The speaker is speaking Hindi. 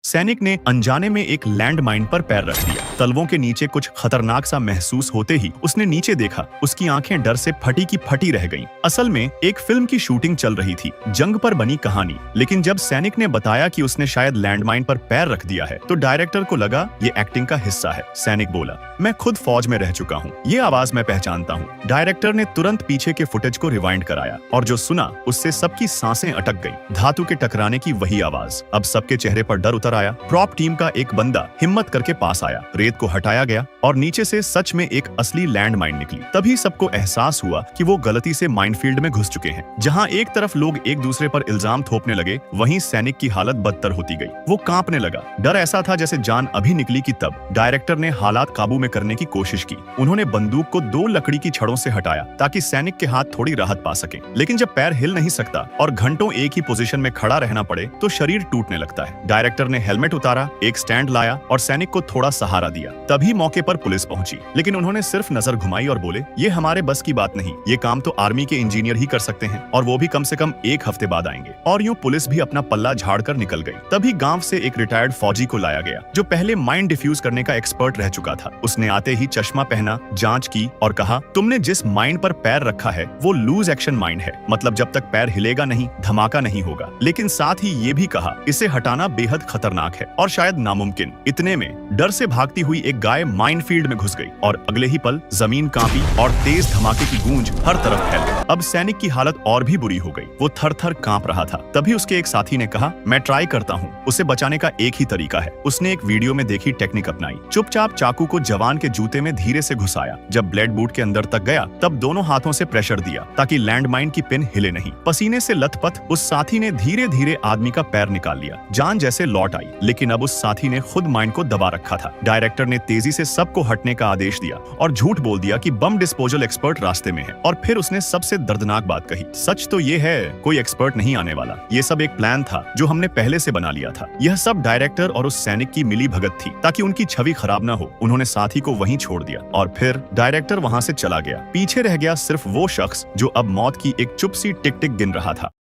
सैनिक ने अनजाने में एक लैंड माइन पर पैर रख दिया। तलवों के नीचे कुछ खतरनाक सा महसूस होते ही उसने नीचे देखा। उसकी आंखें डर से फटी की फटी रह गईं। असल में एक फिल्म की शूटिंग चल रही थी, जंग पर बनी कहानी। लेकिन जब सैनिक ने बताया कि उसने शायद लैंडमाइन पर पैर रख दिया है तो डायरेक्टर को लगा ये एक्टिंग का हिस्सा है। सैनिक बोला, मैं खुद फौज में रह चुका हूँ, ये आवाज मैं पहचानता हूँ। डायरेक्टर ने तुरंत पीछे के फुटेज को रिवाइंड कराया और जो सुना उससे सबकी सांसें अटक गई। धातु के टकराने की वही आवाज। अब सबके चेहरे पर डर उतर आया। प्रॉप टीम का एक बंदा हिम्मत करके पास आया। रेत को हटाया गया और नीचे से सच में एक असली लैंड माइन निकली। तभी सबको एहसास हुआ कि वो गलती से माइनफील्ड में घुस चुके हैं। जहाँ एक तरफ लोग एक दूसरे पर इल्जाम थोपने लगे, वहीं सैनिक की हालत बदतर होती गई। वो कांपने लगा। डर ऐसा था जैसे जान अभी निकली कि तब डायरेक्टर ने हालात काबू में करने की कोशिश की। उन्होंने बंदूक को 2 लकड़ी की छड़ों से हटाया ताकि सैनिक के हाथ थोड़ी राहत पा सके। लेकिन जब पैर हिल नहीं सकता और घंटों एक ही पोजीशन में खड़ा रहना पड़े तो शरीर टूटने लगता है। डायरेक्टर ने हेलमेट उतारा, एक स्टैंड लाया और सैनिक को थोड़ा सहारा दिया। तभी मौके पर पुलिस पहुंची, लेकिन उन्होंने सिर्फ नजर घुमाई और बोले, ये हमारे बस की बात नहीं, ये काम तो आर्मी के इंजीनियर ही कर सकते हैं और वो भी कम से कम 1 हफ्ते बाद आएंगे। और यूं पुलिस भी अपना पल्ला झाड़कर निकल गई। तभी गांव से एक रिटायर्ड फौजी को लाया गया जो पहले माइन डिफ्यूज करने का एक्सपर्ट रह चुका था। उसने आते ही चश्मा पहना, जांच की और कहा, तुमने जिस माइन पर पैर रखा है वो लूज एक्शन माइन है, मतलब जब तक पैर हिलेगा नहीं धमाका नहीं होगा। लेकिन साथ ही ये भी कहा, इसे हटाना बेहद खतरनाक है और शायद नामुमकिन। इतने में डर से भागती हुई एक गाय माइन फील्ड में घुस गई और अगले ही पल जमीन कांपी और तेज धमाके की गूंज हर तरफ फैल गई। अब सैनिक की हालत और भी बुरी हो गई। वो थर-थर कांप रहा था। तभी उसके एक साथी ने कहा, मैं ट्राई करता हूँ, उसे बचाने का एक ही तरीका है। उसने एक वीडियो में देखी टेक्निक अपनाई। चुपचाप चाकू को जवान के जूते में धीरे से घुसाया। जब ब्लेड बूट के अंदर तक गया तब दोनों हाथों से प्रेशर दिया ताकि लैंडमाइन की पिन हिले नहीं। पसीने से लथपथ उस साथी ने धीरे धीरे आदमी का पैर निकाल लिया। जान जैसे लौट आई, लेकिन अब उस साथी ने खुद माइन को दबा रखा था। डायरेक्टर ने तेजी से सबको हटने का आदेश दिया और झूठ बोल दिया कि बम डिस्पोजल एक्सपर्ट रास्ते में है। और फिर उसने सबसे दर्दनाक बात कही, सच तो ये है, कोई एक्सपर्ट नहीं आने वाला। ये सब एक प्लान था जो हमने पहले से बना लिया था। यह सब डायरेक्टर और उस सैनिक की मिली भगत थी ताकि उनकी छवि खराब ना हो। उन्होंने साथी को वहीं छोड़ दिया और फिर डायरेक्टर वहां से चला गया। पीछे रह गया सिर्फ वो शख्स जो अब मौत की एक चुप सी टिक टिक गिन रहा था।